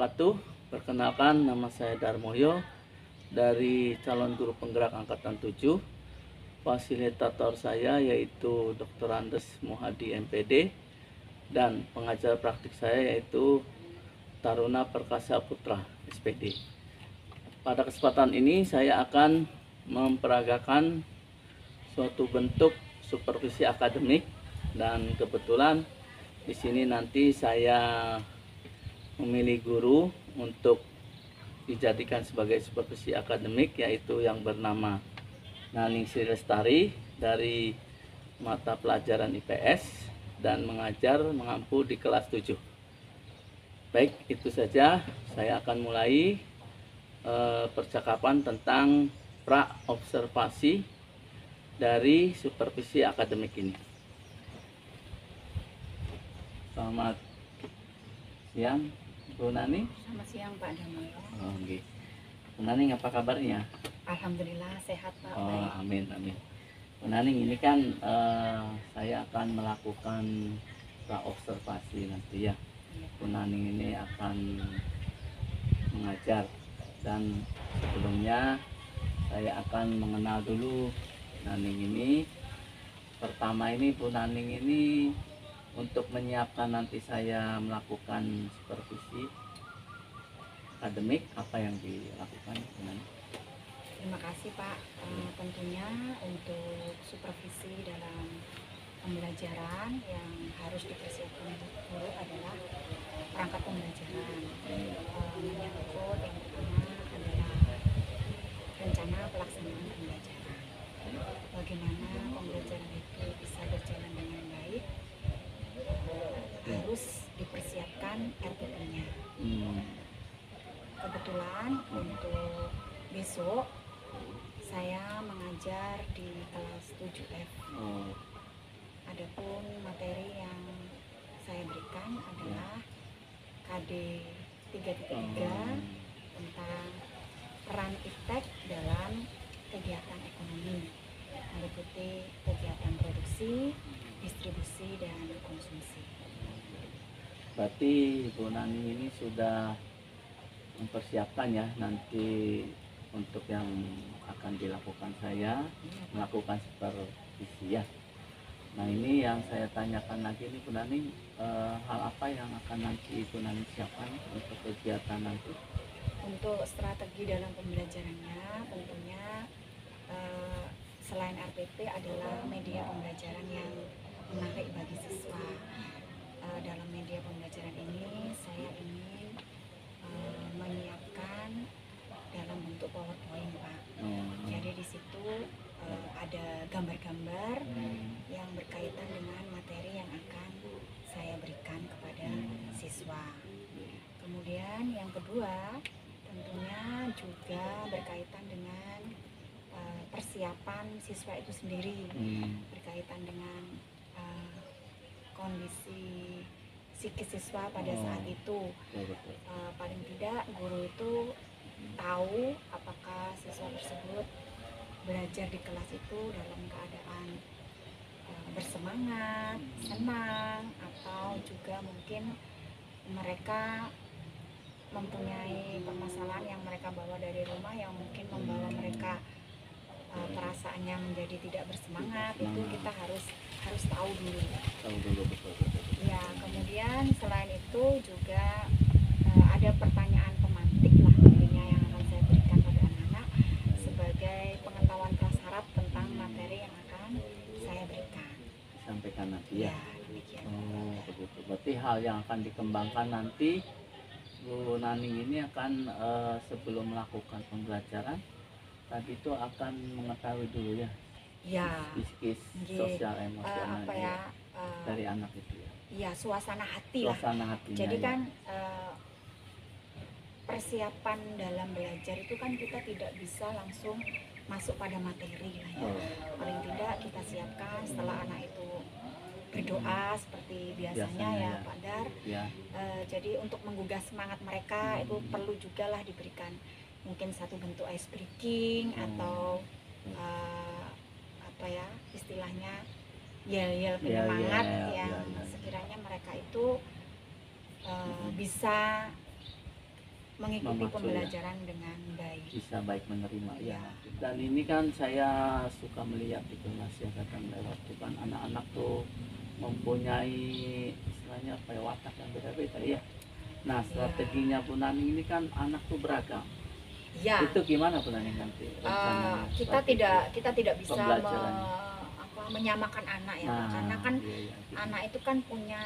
wabarakatuh. Perkenalkan, nama saya Darmoyo dari calon guru penggerak angkatan 7. Fasilitator saya yaitu Dr. Andes Muhadi MPD dan pengajar praktik saya yaitu Taruna Perkasa Putra SPD. Pada kesempatan ini saya akan memperagakan suatu bentuk supervisi akademik, dan kebetulan di sini nanti saya memilih guru untuk dijadikan sebagai supervisi akademik, yaitu yang bernama Naning Sri Lestari dari mata pelajaran IPS dan mengampu di kelas 7. Baik, itu saja. Saya akan mulai percakapan tentang pra-observasi dari supervisi akademik ini. Selamat siang, Bu Nani. Selamat siang Pak Darmoyo. Oh, okay. Bu Nani, apa kabarnya? Alhamdulillah sehat Pak. Oh, baik. amin, amin. Bu Nani, ini kan saya akan melakukan pra-observasi nanti ya. Bu Nani ini akan mengajar, dan sebelumnya saya akan mengenal dulu Naning ini. Pertama ini Bu Naning ini untuk menyiapkan nanti saya melakukan supervisi akademik, apa yang dilakukan Bu Naning? Terima kasih Pak. Tentunya untuk supervisi dalam pembelajaran yang harus dipersiapkan guru adalah perangkat pembelajaran. Menyangkut yang pertama adalah rencana pelaksanaan pembelajaran. Bagaimana pembelajaran itu bisa berjalan dengan baik, harus dipersiapkan RPP-nya. Kebetulan untuk besok saya mengajar di kelas 7F. Adapun materi yang saya berikan adalah KD 3.3 tentang peran iptek dalam kegiatan ekonomi, meliputi kegiatan produksi, distribusi, dan konsumsi. Berarti Bu Nani ini sudah mempersiapkan ya nanti untuk yang akan dilakukan saya melakukan supervisi ya. Nah, ini yang saya tanyakan lagi nih Bu Nani, hal apa yang akan nanti Bu Nani siapkan untuk kegiatan nanti? Untuk strategi dalam pembelajarannya tentunya selain RPP adalah media pembelajaran yang menarik bagi siswa. Dalam media pembelajaran ini saya ingin menyiapkan dalam bentuk PowerPoint Pak. Jadi di situ ada gambar-gambar yang berkaitan dengan materi yang akan saya berikan kepada siswa. Kemudian yang kedua tentunya juga berkaitan dengan persiapan siswa itu sendiri, berkaitan dengan kondisi psikis siswa pada saat itu. Paling tidak guru itu tahu apakah siswa tersebut belajar di kelas itu dalam keadaan bersemangat, senang, atau juga mungkin mereka mempunyai permasalahan yang mereka bawa dari rumah yang mungkin membawa mereka perasaannya menjadi tidak bersemangat. Itu kita harus tahu dulu. Betul. Ya, kemudian selain itu juga ada pertanyaan pemantik lah tentunya yang akan saya berikan pada anak-anak sebagai pengetahuan prasyarat tentang materi yang akan saya berikan. Sampaikan nanti ya. Demikian. Oh, begitu. Berarti hal yang akan dikembangkan nanti Bu Naning ini akan sebelum melakukan pembelajaran tadi itu akan mengetahui dulu ya. Ya. Psikis, sosial, emosional dari anak itu ya. Iya, suasana hati lah. Suasana hatinya. Jadi ya. kan persiapan dalam belajar itu kan kita tidak bisa langsung masuk pada materi lah ya. Paling tidak kita siapkan setelah anak itu berdoa seperti biasanya ya Pak Dar. Ya. Jadi untuk menggugah semangat mereka itu perlu juga lah diberikan mungkin satu bentuk ice breaking atau apa ya istilahnya yel-yel penyemangat yang sekiranya mereka itu bisa mengikuti Memacu, ya. pembelajaran dengan baik. Bisa baik menerima ya. Ya. Dan ini kan saya suka melihat itu Mas ya, kadang lewat itu kan anak-anak tuh mempunyai istilahnya apa ya, watak yang beda-beda ya. Nah strateginya Bu Naning ini kan anak tuh beragam. Ya. Itu gimana Bu Naning nanti rencananya? Kita tidak bisa Pembelajarannya. menyamakan anak ya, Nah, karena kan iya, iya, gitu. anak itu kan punya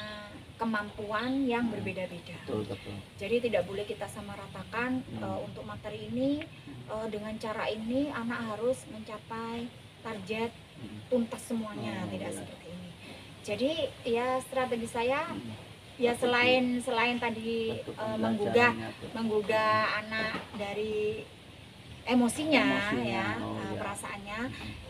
kemampuan yang berbeda-beda. Betul, betul. Jadi tidak boleh kita samaratakan untuk materi ini dengan cara ini anak harus mencapai target tuntas semuanya, tidak seperti ini. Jadi ya strategi saya ya selain tadi menggugah anak dari emosinya ya, perasaannya.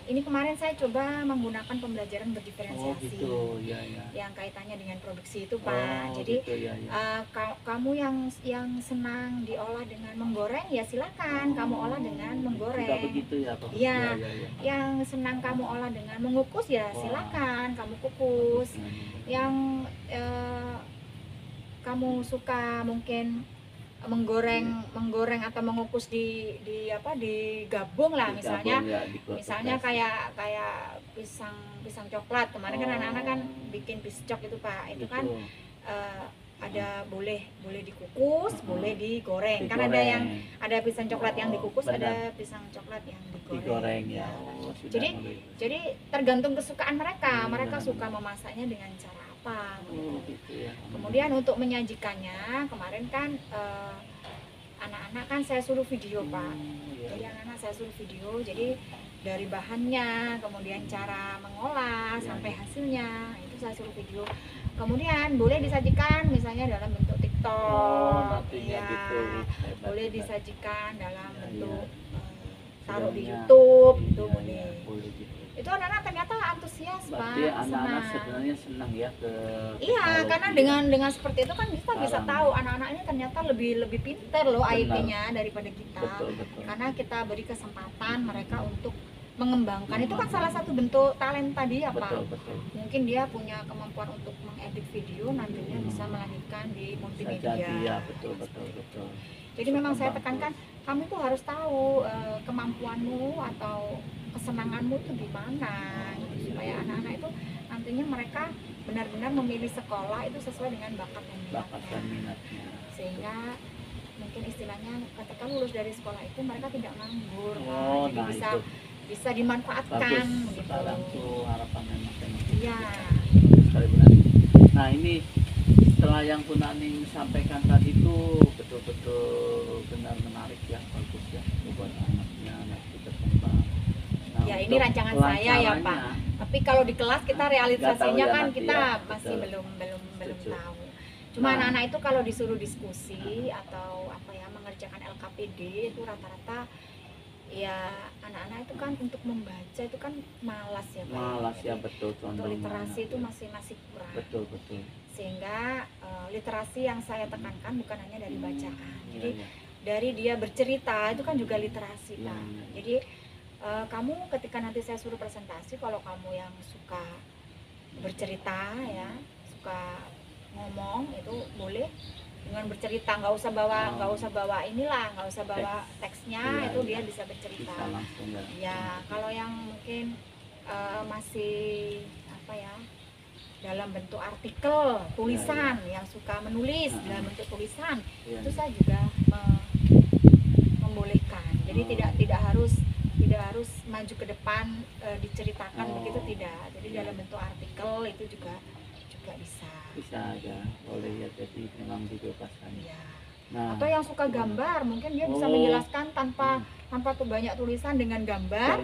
Ini kemarin saya coba menggunakan pembelajaran berdiferensiasi. Gitu, ya, ya. Yang kaitannya dengan produksi itu Pak. Jadi gitu, ya, ya. kamu yang senang diolah dengan menggoreng ya silakan kamu olah dengan menggoreng. Tidak begitu ya Pak? Iya. Yang senang kamu olah dengan mengukus ya silakan kamu kukus. Yang kamu suka mungkin menggoreng atau mengukus digabung lah, misalnya kayak pisang coklat kemarin kan anak-anak kan bikin piscok itu Pak, itu kan ada boleh dikukus, boleh digoreng. Kan ada pisang coklat yang dikukus, ada pisang coklat yang digoreng. Ya. Jadi tergantung kesukaan mereka. Mereka suka memasaknya dengan cara apa. Gitu ya. Kemudian untuk menyajikannya kemarin kan anak-anak kan saya suruh video Pak. Jadi anak-anak saya suruh video. Jadi dari bahannya, kemudian cara mengolah sampai hasilnya itu saya suruh video. Kemudian boleh disajikan misalnya dalam bentuk TikTok, gitu. boleh disajikan dalam bentuk taruh di YouTube, itu boleh. Gitu. Itu anak-anak ternyata antusias Pak, anak-anak sebenarnya senang ya ke karena dengan seperti itu kan kita bisa tahu anak-anak ini ternyata lebih pinter loh IT-nya daripada kita. Betul. Karena kita beri kesempatan mereka untuk mengembangkan, itu kan salah satu bentuk talenta dia Pak. Betul. Mungkin dia punya kemampuan untuk mengedit video, nantinya bisa melanjutkan di multimedia. Betul. Jadi memang saya tekankan kamu tuh harus tahu kemampuanmu atau kesenanganmu itu di mana, gitu, supaya anak-anak itu nantinya mereka benar-benar memilih sekolah itu sesuai dengan bakat dan minatnya. Sehingga mungkin istilahnya ketika lulus dari sekolah itu mereka tidak nganggur, jadi bisa dimanfaatkan. Bagus, sekarang tuh harapannya makin. Iya. Sekali Bu Naning. Nah ini setelah yang Bu Naning sampaikan tadi itu betul-betul benar menarik ya, bagus ya buat anaknya nanti berkembang. Nah, ya ini rancangan saya ya Pak. Tapi kalau di kelas kita realisasinya kan kita masih belum tahu. Cuma anak-anak itu kalau disuruh diskusi atau mengerjakan LKPD itu rata-rata ya anak-anak itu kan untuk membaca itu kan malas ya Pak. Malas ya, betul. Untuk literasi itu masih kurang. Betul. Sehingga literasi yang saya tekankan bukan hanya dari bacaan. Jadi dari dia bercerita itu kan juga literasi Pak. Jadi kamu ketika nanti saya suruh presentasi, kalau kamu yang suka bercerita ya, suka ngomong, itu boleh dengan bercerita, nggak usah bawa inilah, nggak usah bawa teksnya, itu dia bisa bercerita. Ya kalau yang mungkin masih dalam bentuk artikel, tulisan, yang suka menulis dalam bentuk tulisan, itu saya juga membolehkan. Jadi tidak harus maju ke depan diceritakan begitu, tidak. Jadi dalam bentuk artikel itu juga bisa aja, boleh ya, jadi memang dibebaskan ya. Nah, atau yang suka gambar mungkin dia bisa menjelaskan tanpa banyak tulisan, dengan gambar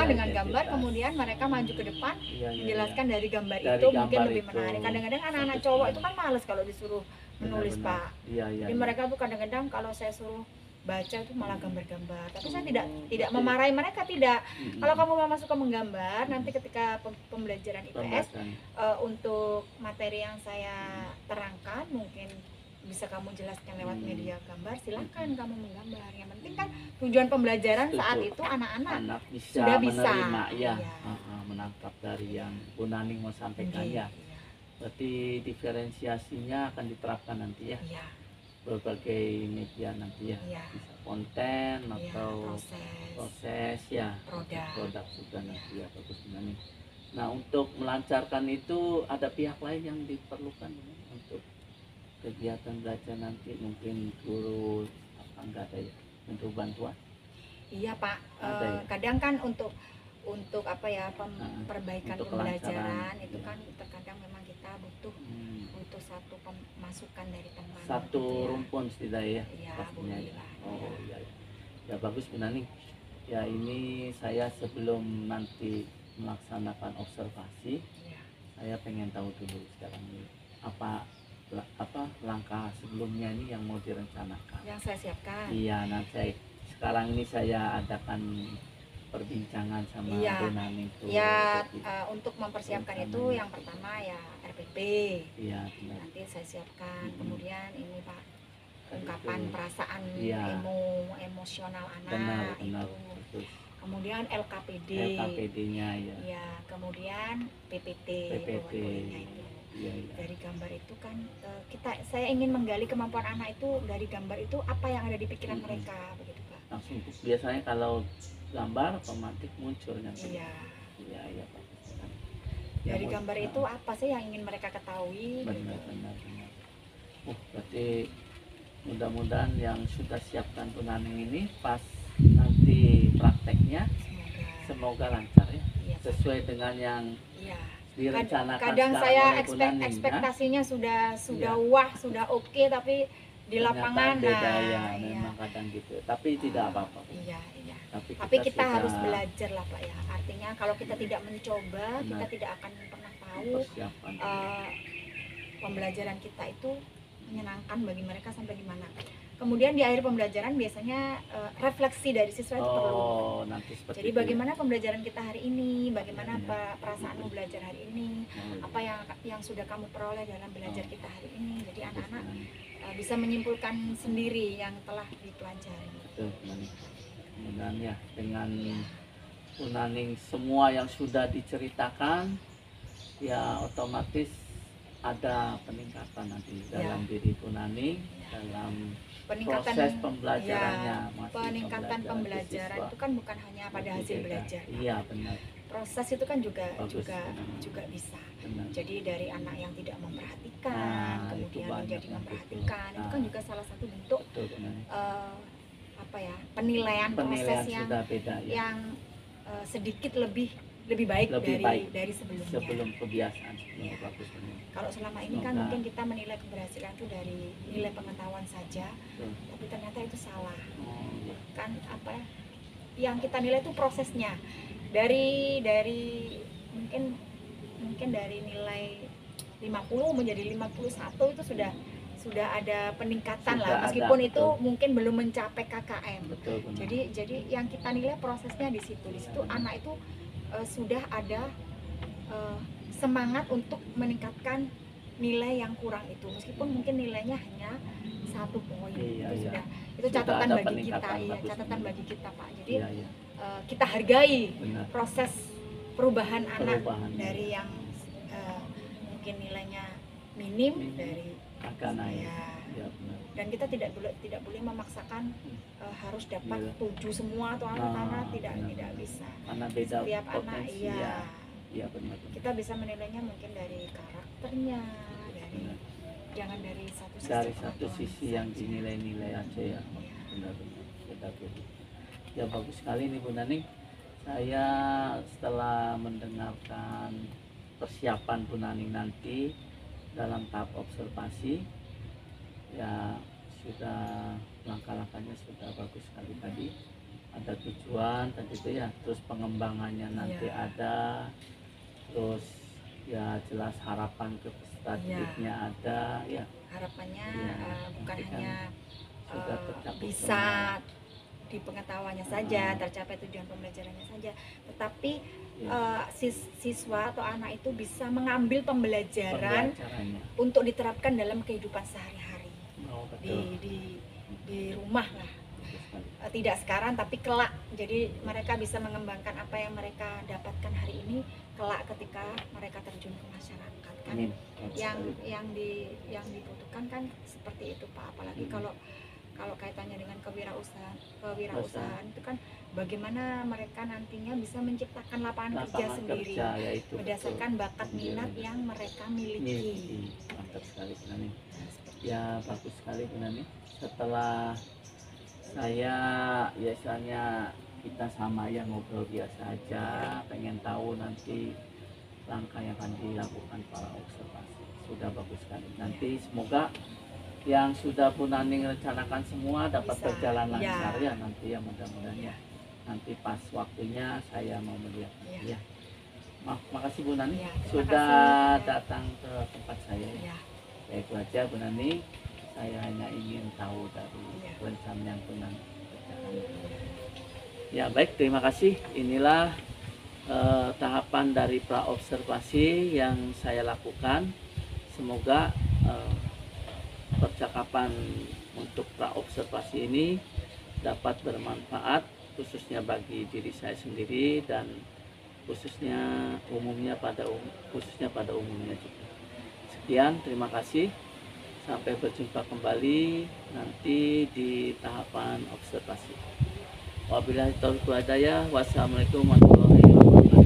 dengan gambar kemudian mereka maju ke depan menjelaskan dari gambar itu mungkin lebih menarik. Kadang-kadang anak-anak cowok itu kan males kalau disuruh menulis Pak. Jadi mereka tuh kadang-kadang kalau saya suruh baca itu malah gambar-gambar, tapi saya tidak memarahi mereka, tidak. Kalau kamu memang suka menggambar, nanti ketika pembelajaran IPS untuk materi yang saya terangkan mungkin bisa kamu jelaskan lewat media gambar, silahkan kamu menggambar. Yang penting kan tujuan pembelajaran saat itu anak-anak sudah bisa menerima menangkap dari yang Bu Naning mau sampaikan ya. Berarti diferensiasinya akan diterapkan nanti ya. berbagai media nanti ya, Iya. bisa konten Ya, atau proses ya, produk. produk juga nanti ya, bagus benar nih. Nah, untuk melancarkan itu ada pihak lain yang diperlukan ya, untuk kegiatan belajar nanti, mungkin guru apa enggak ada ya untuk bantuan? Iya Pak. Ada ya? Kadang kan untuk apa ya, Nah, perbaikan untuk pembelajaran kelancaran, itu iya. kan terkadang memang kita butuh satu masukan dari teman Satu gitu ya. rumpun setidaknya ya, Iya, pastinya boleh ya. lah. Oh iya, iya. Ya bagus benar nih. Ya ini saya sebelum nanti melaksanakan observasi, Iya. saya pengen tahu dulu sekarang ini apa langkah sebelumnya ini yang mau direncanakan. Yang saya siapkan. Iya, nanti sekarang ini saya adakan perbincangan sama Iya. Bu Naning tuh. Ya, Jadi, untuk mempersiapkan itu rencananya. yang pertama ya RPP. iya benar. Nanti saya siapkan. Mm-mm. Kemudian ini Pak, ungkapan Itu. perasaan Iya. emosional anak Benar, benar. itu. Betul. Kemudian LKPD. LKPD-nya ya. Ya, kemudian PPT. PPT. PowerPoint-nya itu. Iya, iya. Dari gambar itu kan saya ingin menggali kemampuan anak itu dari gambar itu, apa yang ada di pikiran Mm-mm. mereka begitu Pak. Langsung biasanya kalau gambar otomatis muncul nanti. Iya. Iya, iya Pak. Dari gambar itu apa sih yang ingin mereka ketahui? Benar, gitu. benar, benar. Berarti mudah-mudahan yang sudah siapkan Bu Naning ini pas nanti prakteknya semoga lancar ya, Iya, sesuai dengan yang iya. direncanakan. Kadang sekarang saya oleh Bu Naning, ekspektasinya sudah Iya. wah, sudah oke, tapi di ternyata lapangan beda ya, iya. memang kadang gitu. Tapi tidak apa-apa. Iya, iya. Tapi Kita sudah harus belajar lah Pak ya. Artinya kalau kita tidak mencoba, kita Benar. tidak akan pernah tahu persiapan. pembelajaran kita itu menyenangkan bagi mereka sampai di mana. Kemudian di akhir pembelajaran biasanya refleksi dari siswa itu perlu. Nanti seperti Jadi itu ya. bagaimana pembelajaran kita hari ini, bagaimana Iya. perasaanmu belajar hari ini, Oh, apa yang sudah kamu peroleh dalam belajar kita hari ini. Jadi bagus, anak-anak Bu Naning. bisa menyimpulkan sendiri yang telah dipelajari. Betul, Bu Naning. Mudah-mudahan ya dengan Bu Naning semua yang sudah diceritakan ya otomatis ada peningkatan nanti dalam diri Bu Naning, dalam Peningkatan proses pembelajarannya. ya, masih peningkatan pembelajaran siswa. itu kan bukan hanya pada hasil Beda. belajar. Iya benar, Proses itu kan juga Bagus. juga bisa. benar. Jadi dari anak yang tidak memperhatikan, Nah, itu kemudian banyak menjadi yang memperhatikan, gitu. itu kan juga salah satu bentuk Betul, Bu Naning. apa ya, penilaian proses Penilaian yang sudah beda ya. yang sedikit lebih baik Lebih dari baik sebelumnya. sebelum kebiasaan sebelumnya. Iya. Bagus, Bu Naning. Kalau selama ini kan Semoga. mungkin kita menilai keberhasilan itu dari nilai pengetahuan saja, Betul. tapi ternyata itu salah. Oh, iya. Kan apa ya, yang kita nilai itu prosesnya. Dari mungkin dari nilai 50 menjadi 51 itu sudah ada peningkatan Sudah lah, ada, meskipun itu betul. mungkin belum mencapai KKM. Betul, Bu Naning. Jadi yang kita nilai prosesnya di situ. Di situ anak itu sudah ada semangat untuk meningkatkan nilai yang kurang itu, meskipun mungkin nilainya hanya 1 poin. Iya, Itu iya. itu Sudah catatan ada bagi kita, peningkatan, iya, bagus. catatan bagi kita Pak. Jadi Iya, iya. kita hargai Benar. proses perubahan anak Perubahan. dari yang mungkin nilainya minim Minim. dari Akan naik. ya. Ya, benar. Dan kita tidak boleh memaksakan harus dapat Iya. 7 semua atau Nah, anak-anak, tidak benar. bisa. Karena beda Setiap anak potensi iya. ya. Iya benar. Kita bisa menilainya mungkin dari karakternya, dari Benar. jangan dari satu sisi Dari satu pengetahuan sisi yang saja. dinilai-nilai aja ya. Iya. Benar-benar. Beda-beda. Ya bagus sekali nih Bu Naning. Saya setelah mendengarkan persiapan Bu Naning nanti dalam tahap observasi, ya sudah langkah-langkahnya sudah bagus sekali tadi. Ada tujuan tadi itu ya, terus pengembangannya nanti Iya. ada, terus ya jelas harapan ke peserta didiknya ada ya. Harapannya Iya, bukan nanti kan hanya sudah tercapai bisa semua. di pengetahuannya saja, tercapai tujuan pembelajarannya saja, tetapi Ya. siswa atau anak itu bisa mengambil pembelajaran Pembelajarannya. untuk diterapkan dalam kehidupan sehari-hari Oh, betul. di rumah lah. Bagus sekali. Tidak sekarang tapi kelak. Jadi mereka bisa mengembangkan apa yang mereka dapatkan hari ini kelak ketika mereka terjun ke masyarakat. kan. Amin. Yang dibutuhkan kan seperti itu Pak, apalagi kalau kaitannya dengan kewirausahaan itu kan bagaimana mereka nantinya bisa menciptakan lapangan kerja sendiri berdasarkan bakat minat yang mereka miliki. Mantap sekali Bu Nani. Ya bagus sekali Bu Nani. Setelah saya biasanya kita sama ya ngobrol biasa aja, pengen tahu nanti langkah yang akan dilakukan para observasi. Sudah bagus sekali. Nanti semoga yang sudah Bu Nani rencanakan semua dapat berjalan lancar ya nanti ya, mudah-mudahan ya. Nanti pas waktunya saya mau melihat ya. Makasih Bu Nani sudah datang ke tempat saya ya. Itu aja Bu Nani, saya hanya ingin tahu dari rencana yang Bu Nani kerjakan. Ya baik, terima kasih. Inilah tahapan dari praobservasi yang saya lakukan. Semoga percakapan untuk praobservasi ini dapat bermanfaat khususnya bagi diri saya sendiri dan khususnya pada umumnya juga. Sekian, terima kasih. Sampai berjumpa kembali nanti di tahapan observasi. Wabillahi taufiq wal hidayah. Wassalamualaikum warahmatullahi wabarakatuh.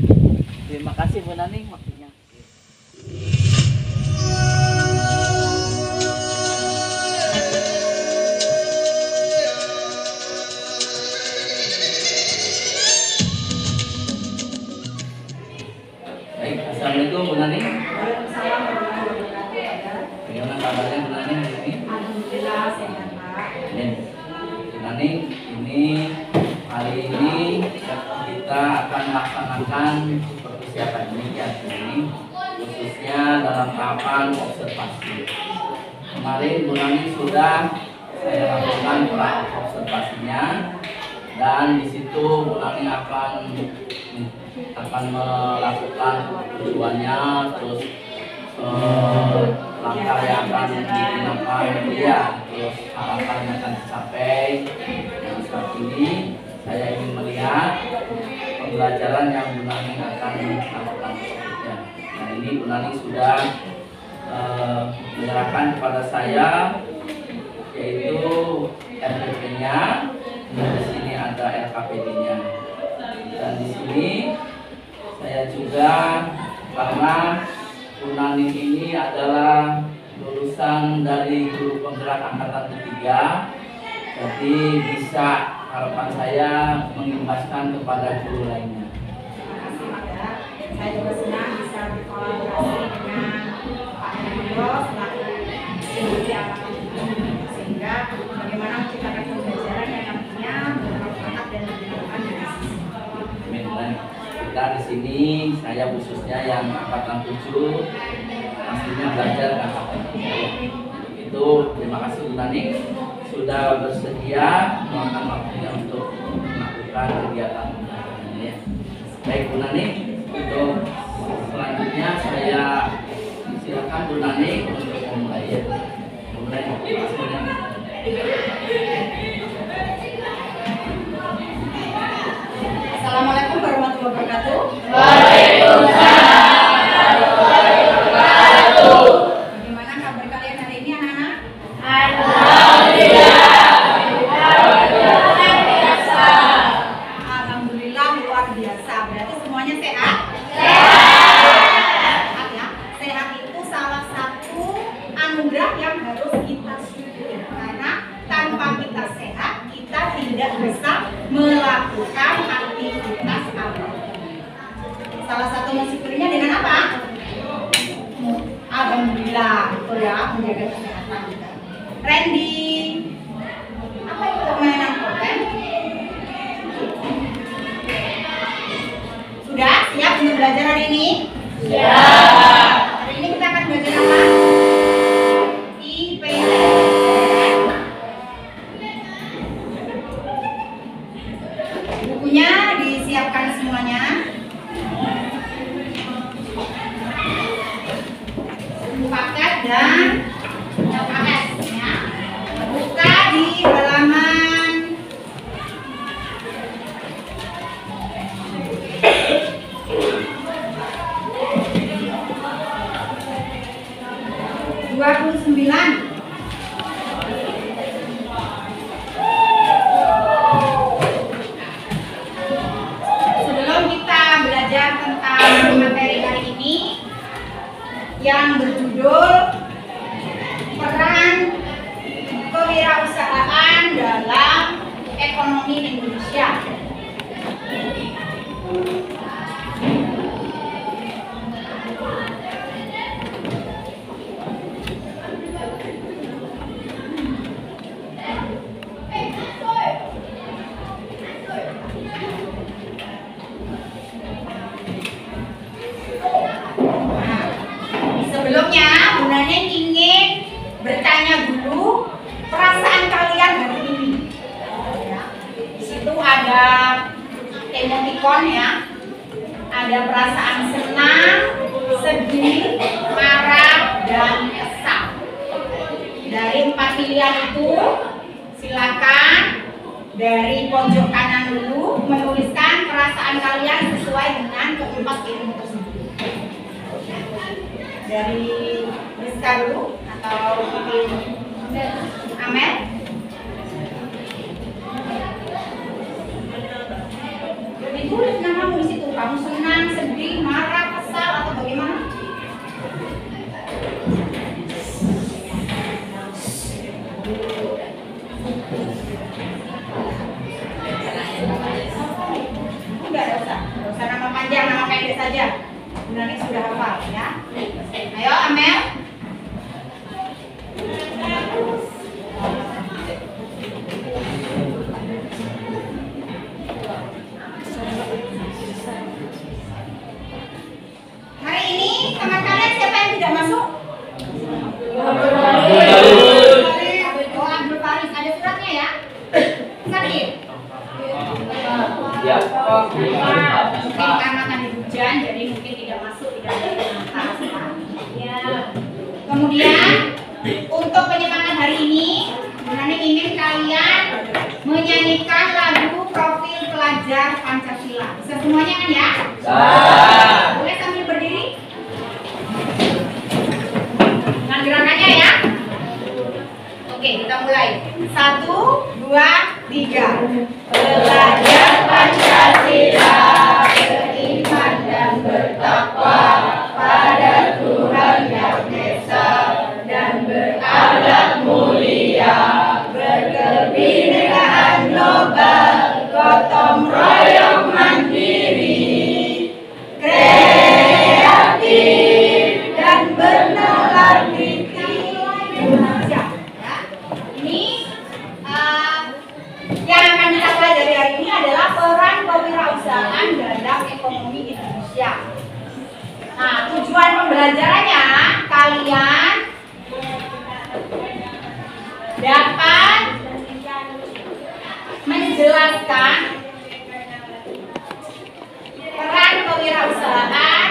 Terima kasih Bu Nani waktunya. Baik, assalamualaikum Bu Nani. Waalaikumsalam warahmatullahi wabarakatuh. Bagaimana kabarnya Bu Nani hari ini? Alhamdulillah sehat Pak. Bu Nani, hari ini kita akan melaksanakan persiapan ini khususnya dalam tahapan observasi. Kemarin Bu Nani sudah saya lakukan observasinya dan di situ Bu Nani akan melakukan tujuannya, terus langkah yang akan digunakan terus harapan yang akan dicapai. Dan saat ini saya ingin melihat pembelajaran yang Bu Nani akan lakukan berikutnya. Nah ini Bu Nani sudah menyerahkan kepada saya yaitu RPP-nya, di sini ada RKPD-nya, dan di sini saya juga karena Bu Nani ini adalah lulusan dari guru penggerak angkatan ketiga, jadi bisa harapan saya mengimbaskan kepada guru lainnya. Terima kasih Pak. Saya juga senang bisa berkolaborasi dengan Pak Menlo selaku industri angkatan sehingga bagaimana menciptakan pembelajaran yang nantinya bermanfaat dan digunakan di bisnis. Amin. Kita di sini saya khususnya yang angkatan 7 pastinya belajar angkatan 3. Itu terima kasih Bu Nani sudah bersedia meluangkan waktunya untuk melakukan kegiatan ini ya. Baik Bu Nani, untuk selanjutnya saya silakan Bu Nani untuk memulai ya. Assalamualaikum warahmatullahi wabarakatuh. Waalaikumsalam warahmatullahi wabarakatuh. Bagaimana kabar kalian hari ini anak-anak? Alhamdulillah. Alhamdulillah luar biasa. Berarti semuanya sehat? Sehat ya. Sehat itu salah satu anugerah yang harus kita syukuri. Karena tanpa kita sehat, kita tidak bisa melakukan aktivitas apapun. Salah satu mensyukurinya dengan apa? Alhamdulillah, betul ya, menjaga kesehatan kita. Randy, apa itu permainan konten? Sudah siap untuk belajar hari ini? Siap. Hari ini kita akan belajar apa? IPS. Bukunya disiapkan semuanya. Paket dan LKS ya. Buka di halaman Sebelum kita belajar tentang materi hari ini yang berjudul peran kewirausahaan dalam ekonomi Indonesia. Sebelumnya, Bu Naneng ingin bertanya dulu perasaan kalian hari ini. Ya. Di situ ada emoticon ya, ada perasaan senang, sedih, marah, dan kesal. Dari 4 pilihan itu, silakan dari pojok kanan dulu menuliskan perasaan kalian sesuai dengan keempat ilmu tersebut. Dari Rizka dulu atau Amel? Ditulis namamu di situ. Kamu senang, sedih, marah, kesal atau bagaimana? Enggak usah nama panjang, nama pendek saja. Nanti sudah hafal ya. Ayo Amel. Hari ini teman kalian siapa yang tidak masuk? Oh, Abdul Faris, ada suratnya ya? Sakit? Ya. Mungkin karena tadi hujan, jadi mungkin tidak masuk, tidak ada atas. Ya. Kemudian untuk penyemangat hari ini, Bu Naneng ingin kalian menyanyikan lagu profil pelajar Pancasila. Bisa semuanya kan ya? Boleh sambil berdiri? Dengan gerakannya ya. Oke, kita mulai. 1, 2, 3. Belajar Pancasila, beriman dan bertakwa pada Tuhan Yang Esa dan berakhlak mulia, berkebinekaan global, gotong royong mandiri, kreatif dan bernalar kritis. Ini yang akan kita pelajari hari ini adalah peran kewirausahaan dalam ekonomi Indonesia. Nah, tujuan pembelajarannya kalian dapat menjelaskan peran kewirausahaan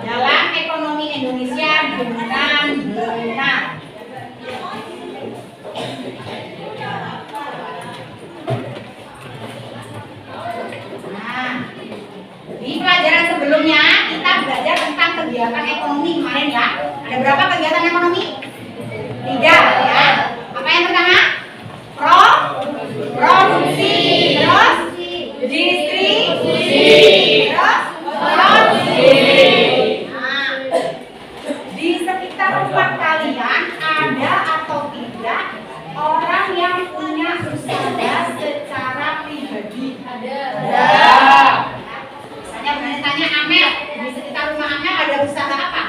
dalam ekonomi Indonesia dengan benar. Nah, di pelajaran sebelumnya kita belajar tentang kegiatan ekonomi kemarin ya. Ada berapa kegiatan ekonomi? 3 ya. Apa yang pertama? Produksi, terus distribusi, terus produksi. Nah, di sekitar rumah kalian ada atau tidak orang yang punya usaha secara pribadi? Ada. Misalnya benar tanya Amel, di sekitar rumah Amel ada usaha apa?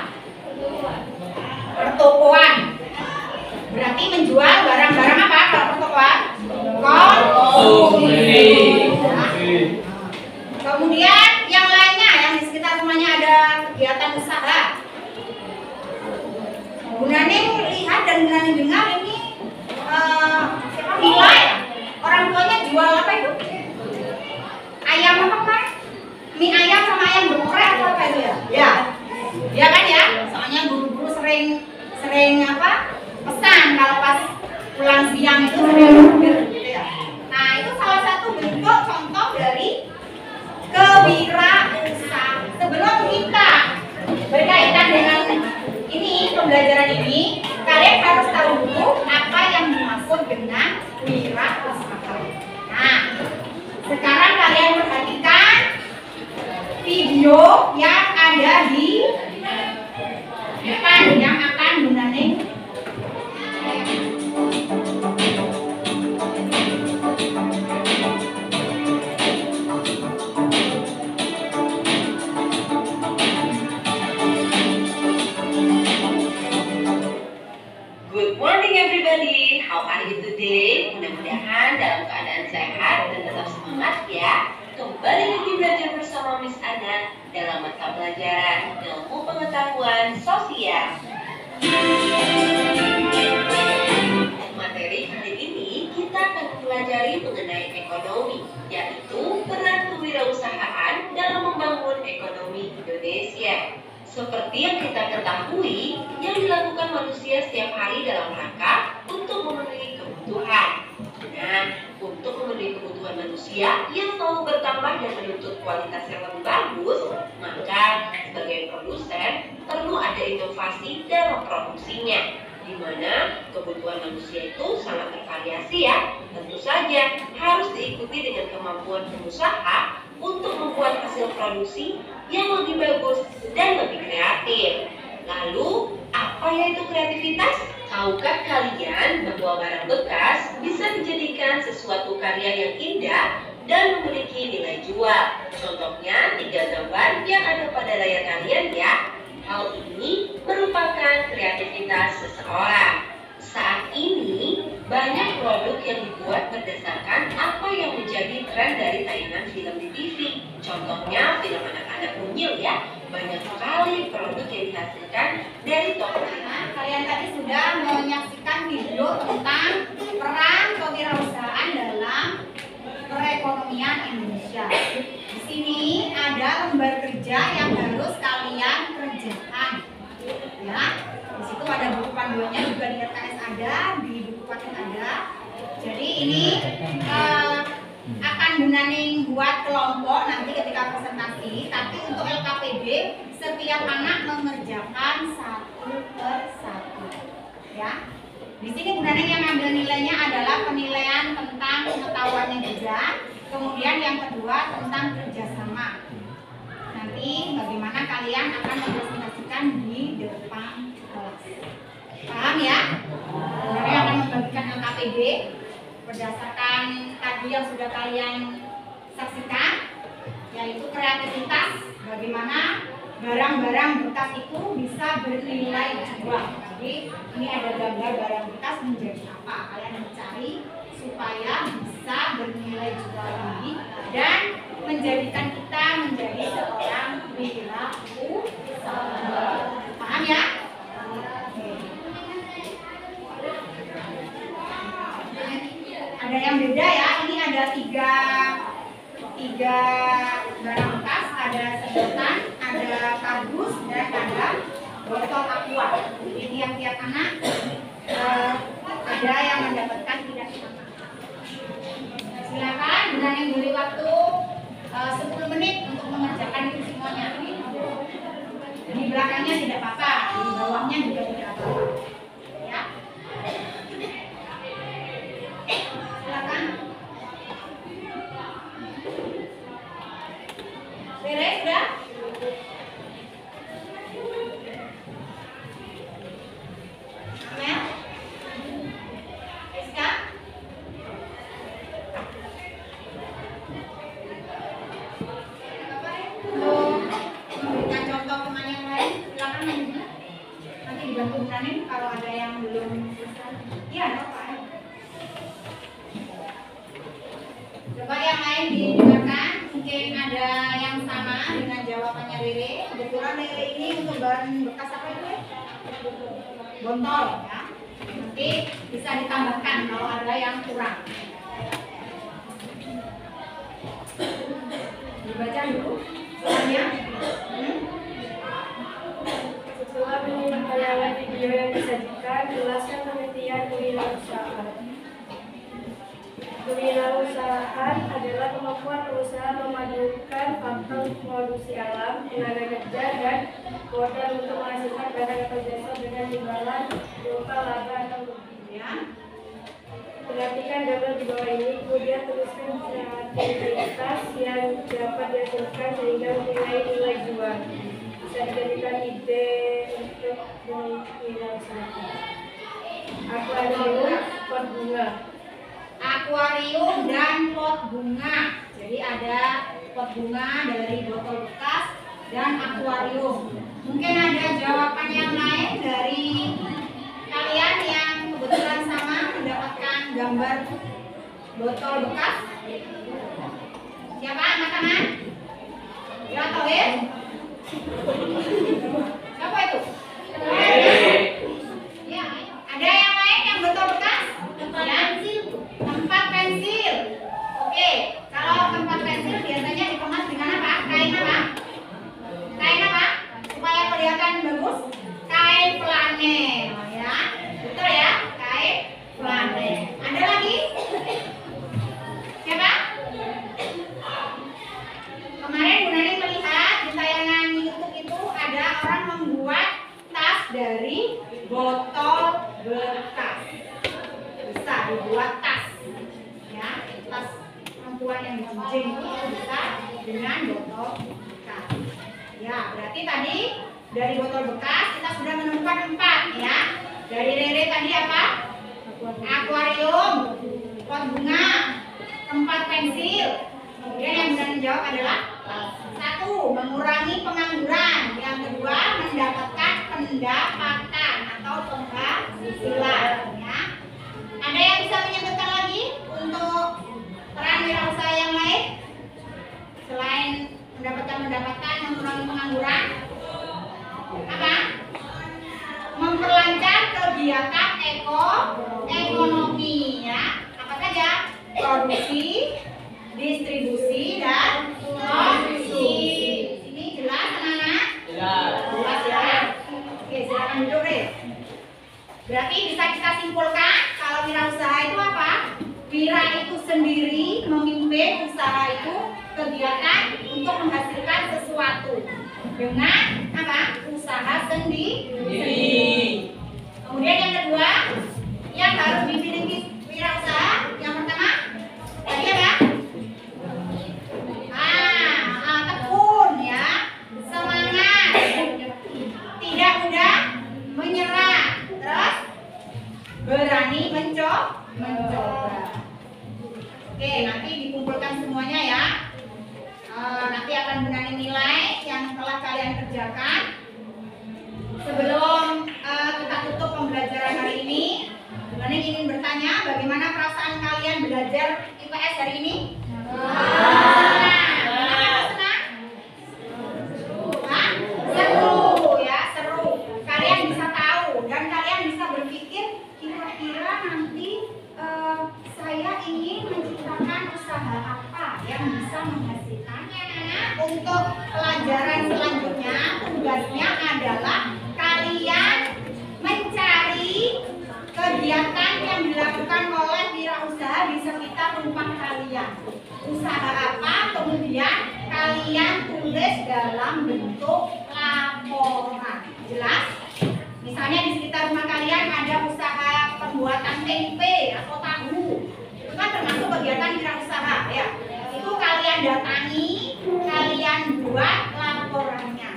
Pertokoan. Berarti menjual barang-barang apa kalau pertokoan? Konsumsi. Kemudian yang lainnya yang di sekitar rumahnya ada kegiatan usaha. Bu Naneng lihat dan Bu Naneng dengar ini siapa Mila ya? Orang tuanya jual apa itu? Ayam apa kan? Mie ayam sama ayam geprek atau apa itu ya? Ya. Ya kan ya? Soalnya guru-guru sering apa? Pesan kalau pas pulang siang itu sering gitu ya. Nah, itu salah satu bentuk contoh dari kewirausahaan. Sebelum kita pembelajaran ini kalian harus tahu dulu apa yang dimaksud dengan wirausaha. Nah, sekarang kalian perhatikan video yang ada di depan yang akan menanding. Good morning everybody, how are you today? Mudah-mudahan dalam keadaan sehat dan tetap semangat ya. Kembali lagi belajar bersama Miss Ana dalam mata pelajaran ilmu pengetahuan sosial. Materi kali ini kita akan mempelajari mengenai ekonomi, yaitu peran kewirausahaan dalam membangun ekonomi Indonesia. Seperti yang kita ketahui, yang dilakukan manusia setiap hari dalam rangka untuk memenuhi kebutuhan. Nah, untuk memenuhi kebutuhan manusia yang mau bertambah dan menuntut kualitas yang lebih bagus, maka sebagai produsen perlu ada inovasi dalam produksinya, di mana kebutuhan manusia itu sangat bervariasi ya. Tentu saja harus diikuti dengan kemampuan pengusaha untuk membuat hasil produksi yang lebih bagus dan lebih kreatif. Lalu, apa yaitu kreativitas? Tahukah kalian bahwa barang bekas bisa dijadikan sesuatu karya yang indah dan memiliki nilai jual? Contohnya 3 gambar yang ada pada layar kalian ya. Hal ini merupakan kreativitas seseorang. Saat ini, banyak produk yang dibuat berdasarkan apa yang menjadi tren dari tayangan film di TV. Contohnya film anak-anak unyil ya. Banyak sekali produk yang dihasilkan dari toko. Kalian tadi sudah menyaksikan video tentang peran kewirausahaan dalam perekonomian Indonesia. Di sini ada lembar kerja yang harus kalian kerjakan. Ya, di situ ada buku panduannya juga di RKS ada, di buku paket ada. Jadi ini akan Bunaning buat kelompok nanti ketika presentasi. Tapi untuk LKPD setiap anak mengerjakan satu persatu. Ya, di sini Bunaning yang ambil nilainya adalah penilaian tentang pengetahuannya juga. Kemudian yang kedua tentang kerjasama. Nanti bagaimana kalian akan mempresentasikan di depan kelas. Paham ya? Kalian akan membagikan LKPD berdasarkan tadi yang sudah kalian saksikan, yaitu kreativitas, bagaimana barang-barang bekas itu bisa bernilai jual. Jadi ini ada gambar barang bekas menjadi apa, kalian mencari supaya bisa bernilai jual tinggi dan menjadikan kita menjadi seorang wirausaha. Paham ya? Ada yang beda ya, ini ada tiga barang bekas, ada sedotan, ada kardus, dan ada botol aqua. Jadi tiap-tiap anak ada yang mendapatkan tidak sama. Silakan, Bunaning beri waktu 10 menit untuk mengerjakan itu semuanya. Di belakangnya tidak apa-apa, di bawahnya juga tidak apa-apa. Ya. Silakan. Beres sudah? Amin. Rizka? Memberikan contoh teman yang lain, silakan nanti dibantu Bunaning kalau ada yang belum selesai. Iya, apa? Coba yang lain didengarkan, mungkin ada yang sama dengan jawabannya Rere. Kebetulan Rere ini untuk bahan bekas apa itu ya? Botol ya. Nanti bisa ditambahkan kalau ada yang kurang. Dibaca dulu soalnya. Setelah menyimak tayangan video yang disajikan, jelaskan pengertian kewirausahaan. Kewirausahaan adalah kemampuan perusahaan memadukan faktor untuk produksi alam, tenaga kerja, dan modal untuk menghasilkan barang atau jasa dengan imbalan berupa laba atau rugi. Ya. Perhatikan gambar di bawah ini, kemudian tuliskan kreativitas yang dapat dihasilkan sehingga nilai jual. Bisa dijadikan ide untuk berwirausaha. Akuarium, pot bunga. Akuarium dan pot bunga. Jadi ada pot bunga dari botol bekas dan akuarium. Mungkin ada jawaban yang lain dari kalian yang kebetulan sama mendapatkan gambar botol bekas. Siapa anak kanan? Ya, Tauhid? Siapa itu? Ya, ayo. Ada yang lain yang botol bekas? Tempat pensil. Oke, kalau tempat pensil biasanya dikemas dengan apa? Kain apa? Kain apa? Supaya kelihatan bagus. Kain flanel, ya. Betul ya? Kain flanel. Ada lagi? Siapa? Kemarin Bu Nani melihat di tayangan YouTube itu ada orang membuat tas dari botol bekas. Bisa dibuat tas, ya, tas perempuan yang dijinjing itu bisa dengan botol bekas. Ya, berarti tadi dari botol bekas kita sudah menemukan 4, ya. Dari Rere tadi apa? Akuarium, pot bunga, tempat pensil. Kemudian yang benar menjawab adalah 1, mengurangi pengangguran. Yang kedua, mendapatkan pendapatan atau penghasilan, ya. Ada yang bisa menyebutkan lagi untuk peran wirausaha yang lain selain mendapatkan pendapatan, mengurangi pengangguran? Apa? Memperlancar kegiatan ekonomi, ya. Apa saja? Produksi, distribusi, dan konsumsi. Ini jelas, anak-anak? Jelas ya. Oke, silakan duduk, Re. Berarti bisa kita simpulkan kalau wirausaha itu apa? Wira itu sendiri memimpin usaha itu kegiatan untuk menghasilkan sesuatu dengan apa? Usaha sendiri. Kemudian yang kedua, yang harus dimiliki wirausaha, yang pertama tadi apa? Tekun, ya, semangat, tidak mudah menyerah, terus berani mencoba. Oke, nanti dikumpulkan semuanya ya. Nanti akan Bu Nani nilai yang telah kalian kerjakan. Sebelum kita tutup pembelajaran hari ini, Bu Nani ingin bertanya, bagaimana perasaan kalian belajar IPS hari ini? Seru ya, seru. Kalian bisa tahu dan kalian bisa berpikir kira-kira nanti saya ingin menciptakan usaha apa yang bisa menghasilkan. Untuk pelajaran selanjutnya tugasnya adalah kalian mencari kegiatan yang dilakukan oleh wirausaha di sekitar rumah kalian. Usaha apa, kemudian kalian tulis dalam bentuk laporan. Jelas? Misalnya di sekitar rumah kalian ada usaha pembuatan tempe atau tahu. Itu kan termasuk kegiatan wirausaha, ya. Itu kalian datangi, kalian buat laporannya.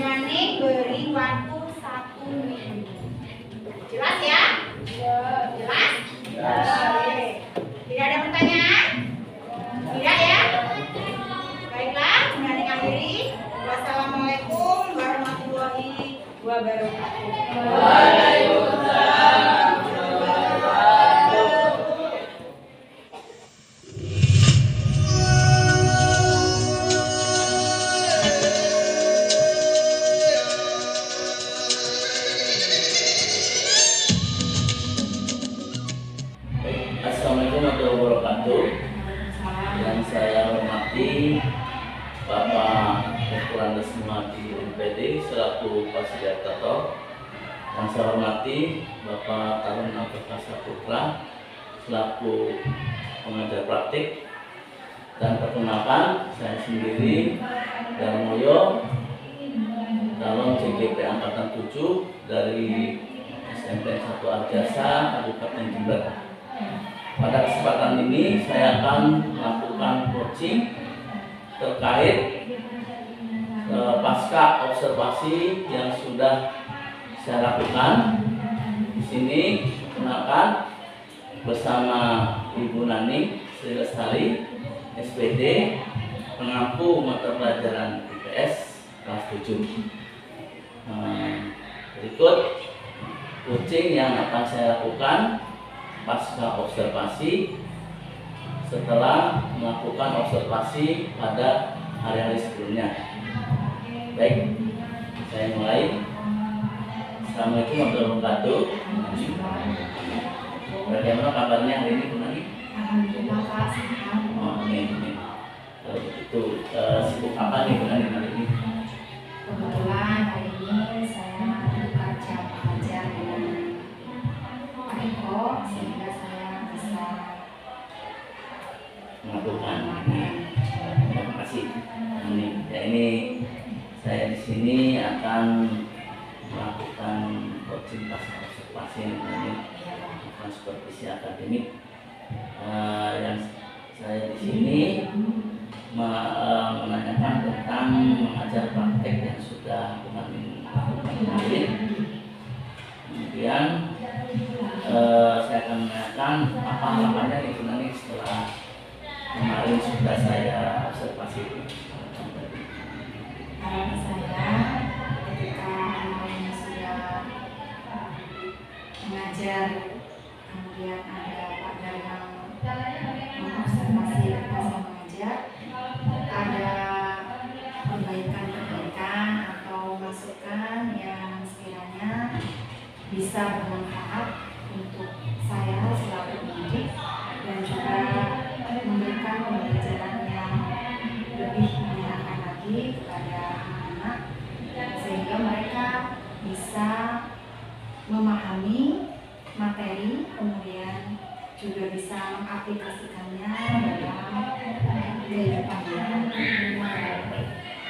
Nani beri waktu 1 minggu. Jelas ya? Jelas? Oke. Tidak ada pertanyaan? Tidak ya? Baiklah, Nani akhiri. Wassalamualaikum warahmatullahi wabarakatuh. Waalaikumsalam. Assalamualaikum warahmatullahi wabarakatuh. Yang saya hormati Bapak Dr. Andes Madi MPD selaku fasilitator. Yang saya hormati Bapak Taruna Perkasa Putra selaku pengajar praktik. Dan perkenalkan, saya sendiri Darmoyo, calon CGP Angkatan 7 dari SMP 1 Arjasa, Kabupaten Jember. Pada kesempatan ini saya akan melakukan coaching terkait pasca observasi yang sudah saya lakukan. Di sini kenalkan bersama Ibu Nani Sri Lestari, SPD, pengampu mata pelajaran IPS kelas 7. Berikut coaching yang akan saya lakukan pasca observasi setelah melakukan observasi pada hari-hari sebelumnya. Baik, saya mulai. Assalamualaikum warahmatullahi wabarakatuh. Bagaimana kabarnya hari ini, Bu Nani? Alhamdulillah Kak, sehat. Oh, ini. Kalau begitu, sibuk apa nih Bu Nani hari ini? Kebetulan hari ini saya buka jam belajar dengan Pak Eko sehingga saya bisa Melakukan ini. Terima kasih. Ini saya di sini akan melakukan coaching pasca observasi ini, bukan supervisi akademik. Yang saya di sini menanyakan tentang mengajar praktek yang sudah kemarin lakukan kemarin. Kemudian saya akan menanyakan apa harapannya nih sebenarnya setelah kemarin sudah saya observasi. harapan saya ketika kemarin sudah mengajar, kemudian ada Pak Darmam mengobservasi ketika saya mengajar, ada perbaikan atau masukan yang sekiranya bisa bermanfaat untuk saya selaku pendidik dan juga memberikan pembelajaran yang lebih menyenangkan lagi kepada anak-anak sehingga mereka bisa memahami materi, kemudian juga bisa mengaplikasikannya dalam kehidupannya.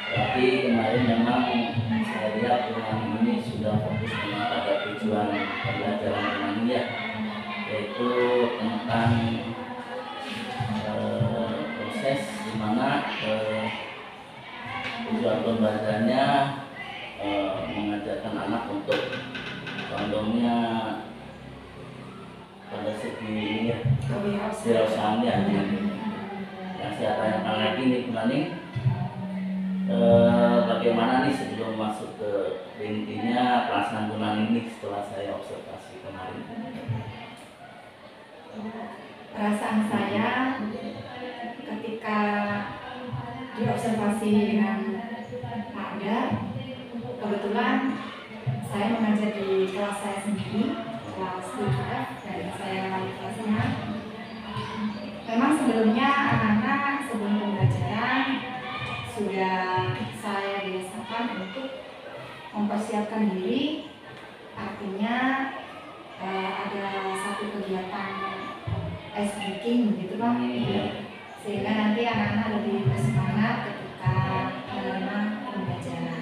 Berarti kemarin memang saya lihat teman ini sudah fokus pada tujuan pembelajaran teman ini ya, yaitu tentang proses di mana tujuan pembelajarannya mengajarkan anak untuk contohnya pada segi ini ya, kewirausahaannya. Yang saya tanyakan lagi nih kemarin, bagaimana nih sebelum masuk ke intinya pelaksanaan bulan ini setelah saya observasi kemarin? Perasaan saya ketika diobservasi dengan Pak Ada, kebetulan saya mengajar di kelas saya sendiri, kelas 7F, dan saya wali kelasnya. Memang sebelumnya anak-anak sebelum pembelajaran sudah saya biasakan untuk mempersiapkan diri, artinya ada satu kegiatan ice breaking begitu Pak, sehingga nanti anak-anak lebih bersemangat ketika menerima pembelajaran.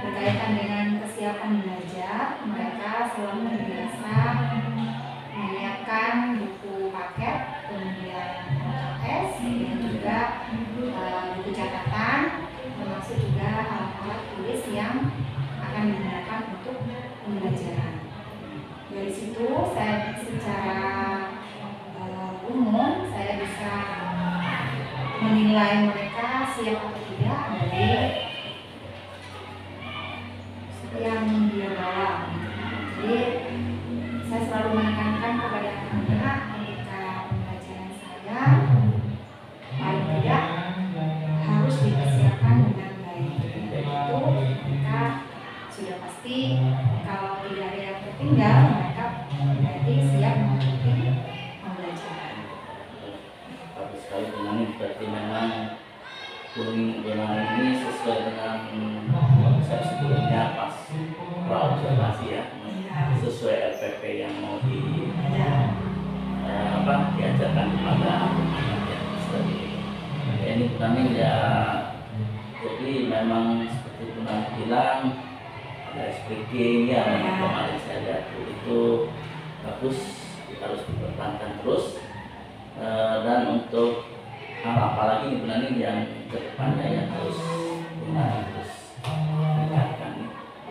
Berkaitan dengan kesiapan belajar, mereka selalu biasa menyiapkan buku paket, kemudian LKS, dan juga buku catatan, termasuk juga alat-alat tulis yang akan digunakan untuk pembelajaran. Dari situ saya secara umum saya bisa menilai mereka siap atau tidak dari yang dia bawa. Jadi saya selalu menekankan kepada anak-anak ketika pembelajaran saya paling tidak harus dipersiapkan dengan baik. Dan itu mereka sudah pasti kalau tidak ada yang tertinggal, mereka berarti siap mengikuti pembelajaran. Bagus sekali dengan ini, berarti memang bulan ini sesuai dengan konsep sebelumnya pas observasi ya, sesuai LPP yang mau diajarkan kepada anak-anak ya. Ini bukan ya, jadi SPG-nya yang kemarin saya lihat itu bagus, kita harus dipertahankan terus. Dan untuk hal apa lagi nih Bunda Ning yang kedepannya yang harus terus tingkatkan?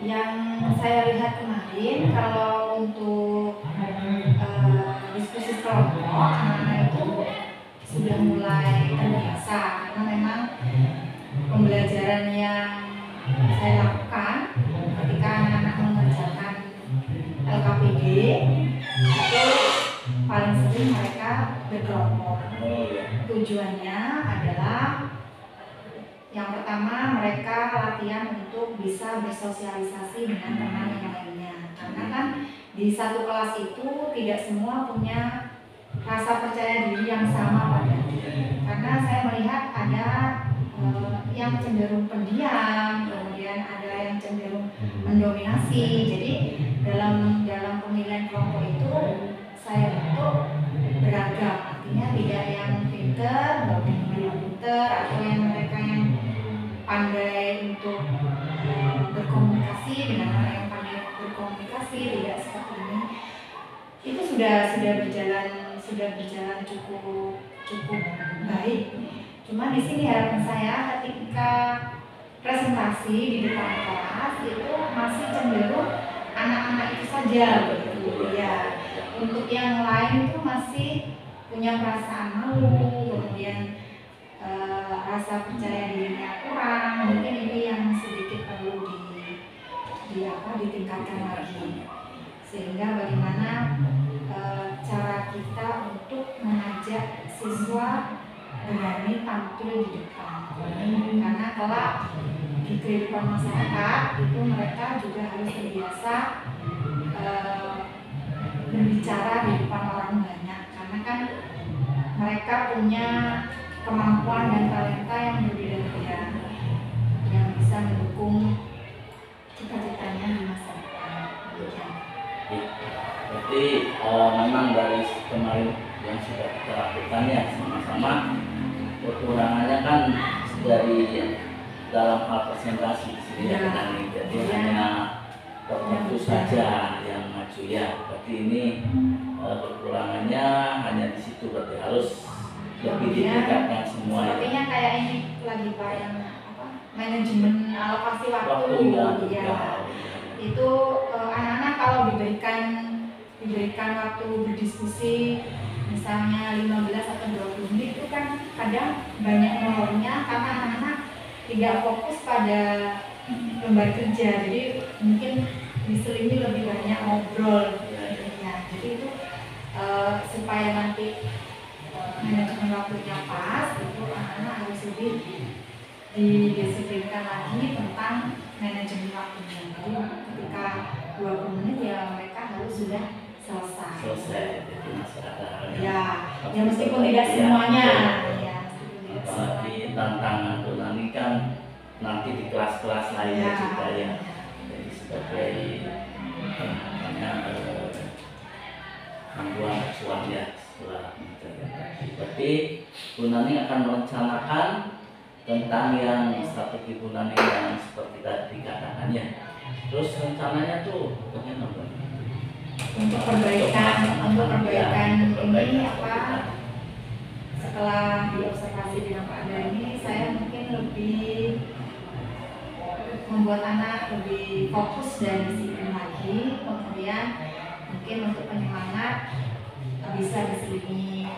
Yang saya lihat kemarin, kalau untuk diskusi kelompok, anak-anak itu sudah mulai terbiasa karena memang pembelajaran yang saya lakukan ketika anak-anak mengerjakan LKPD itu paling sering mereka berkelompok. Tujuannya adalah yang pertama, mereka latihan untuk bisa bersosialisasi dengan teman yang lainnya. Karena kan di satu kelas itu tidak semua punya rasa percaya diri yang sama padanya. Karena saya melihat ada yang cenderung pendiam, kemudian ada yang cenderung mendominasi. Jadi dalam pemilihan kelompok itu saya bentuk beragam. Artinya tidak yang pinter, atau yang mereka yang pandai untuk berkomunikasi dengan orang yang pandai berkomunikasi, tidak seperti ini. Itu sudah berjalan cukup baik. Cuma di sini harapan saya ketika presentasi di depan kelas itu masih cenderung anak-anak itu saja begitu ya. Untuk yang lain itu masih punya perasaan malu, kemudian rasa percaya dirinya kurang. Mungkin ini yang sedikit perlu ditingkatkan lagi, sehingga bagaimana cara kita untuk mengajak siswa berani tampil di depan, karena kelak di kehidupan masyarakat itu mereka juga harus terbiasa berbicara di depan orang banyak, karena kan mereka punya kemampuan dan talenta yang berbeda-beda yang bisa mendukung cita-citanya di masa depan. Berarti memang dari kemarin yang sudah kita lakukan ya sama-sama, kekurangannya kan dari dalam hal presentasi sendiri ya. Jadi hanya tertentu saja yang maju ya. Berarti ini kekurangannya hanya di situ, berarti harus lebih ditingkatkan semua. Sepertinya kayak ini lagi Pak yang manajemen alokasi waktu ya. Itu anak-anak kalau diberikan waktu berdiskusi misalnya 15 atau 20 menit itu kan kadang banyak molornya karena anak-anak tidak fokus pada lembar kerja, jadi mungkin diselingi lebih banyak ngobrol ya. Jadi itu supaya nanti manajemen waktunya pas, itu anak-anak harus lebih didisiplinkan lagi tentang manajemen waktunya. Jadi ketika 20 menit ya mereka harus sudah selesai. Ya meskipun tidak semuanya ya. Apalagi tantangan tuh nanti kan nanti di kelas-kelas lainnya juga ya. Jadi sebagai panduan acuan ya setelah berarti Bu Nani akan merencanakan tentang yang strategi Bu Nani yang seperti tadi dikatakan ya. Terus rencananya tuh bagaimana? Untuk perbaikan ini apa? Setelah diobservasi dengan Pak Ada ini, saya mungkin lebih membuat anak lebih fokus dan disiplin lagi. Kemudian mungkin untuk penyemangat bisa diselingi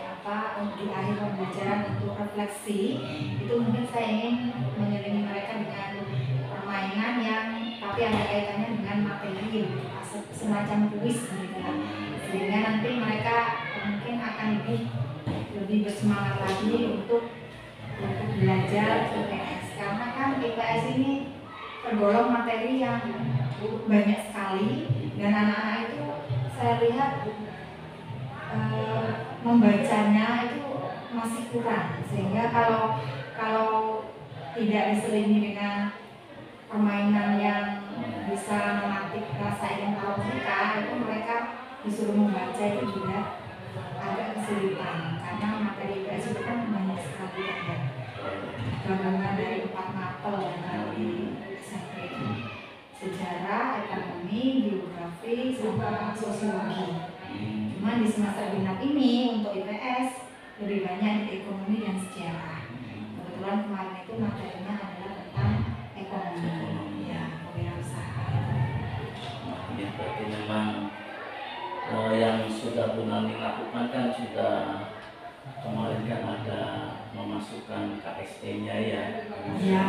untuk di akhir pembelajaran untuk refleksi. Itu mungkin saya ingin menyelingi mereka dengan permainan yang tapi ada kaitannya dengan materi, semacam kuis gitu kan. Sehingga nanti mereka mungkin akan lebih bersemangat lagi untuk belajar IPS, karena kan IPS ini tergolong materi yang banyak sekali dan anak-anak itu saya lihat membacanya itu masih kurang, sehingga kalau tidak diselingi dengan permainan yang bisa memantik rasa ingin tahu mereka, itu mereka disuruh membaca itu juga agak kesulitan, karena materi IPS itu kan banyak sekali ya, gabungan dari 4 mapel yang di SMP, sejarah, ekonomi, sosiologi. Hmm. Cuma di semester genap ini untuk IPS lebih banyak di ekonomi dan sejarah. Kebetulan kemarin itu materinya adalah tentang ekonomi, ya, kewirausahaan. Ya, berarti memang yang sudah Bu Nani lakukan kan sudah kemarin kan ada memasukkan KSE-nya ya. Ya,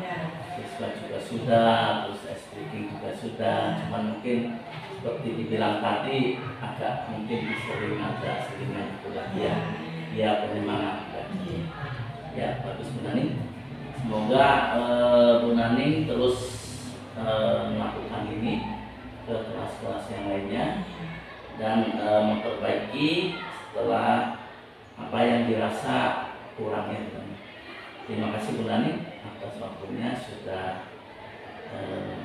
ya. Siswa juga sudah, terus S3 juga sudah, cuman mungkin seperti dibilang tadi agak mungkin ada seringan itu lagi ya. Ya, penyemangat lagi. Ya, bagus Bu Nani. Semoga Bu Nani terus melakukan ini ke kelas-kelas yang lainnya dan memperbaiki setelah apa yang dirasa kurangnya. Terima kasih Bu Nani atas waktunya sudah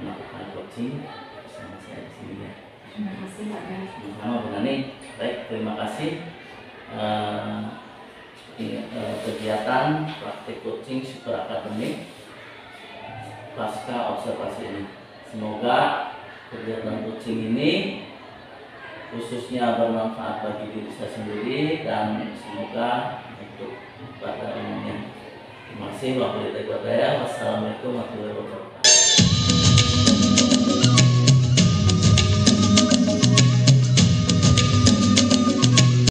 melakukan coaching bersama saya di sini ya. Terima kasih Pak Gas. Sama Bu Nani. Baik, terima kasih. Kegiatan praktik coaching super akademik pasca observasi ini. Semoga kegiatan coaching ini khususnya bermanfaat bagi diri saya sendiri dan semoga untuk pada umumnya. Terima kasih. Wassalamualaikum warahmatullahi wabarakatuh.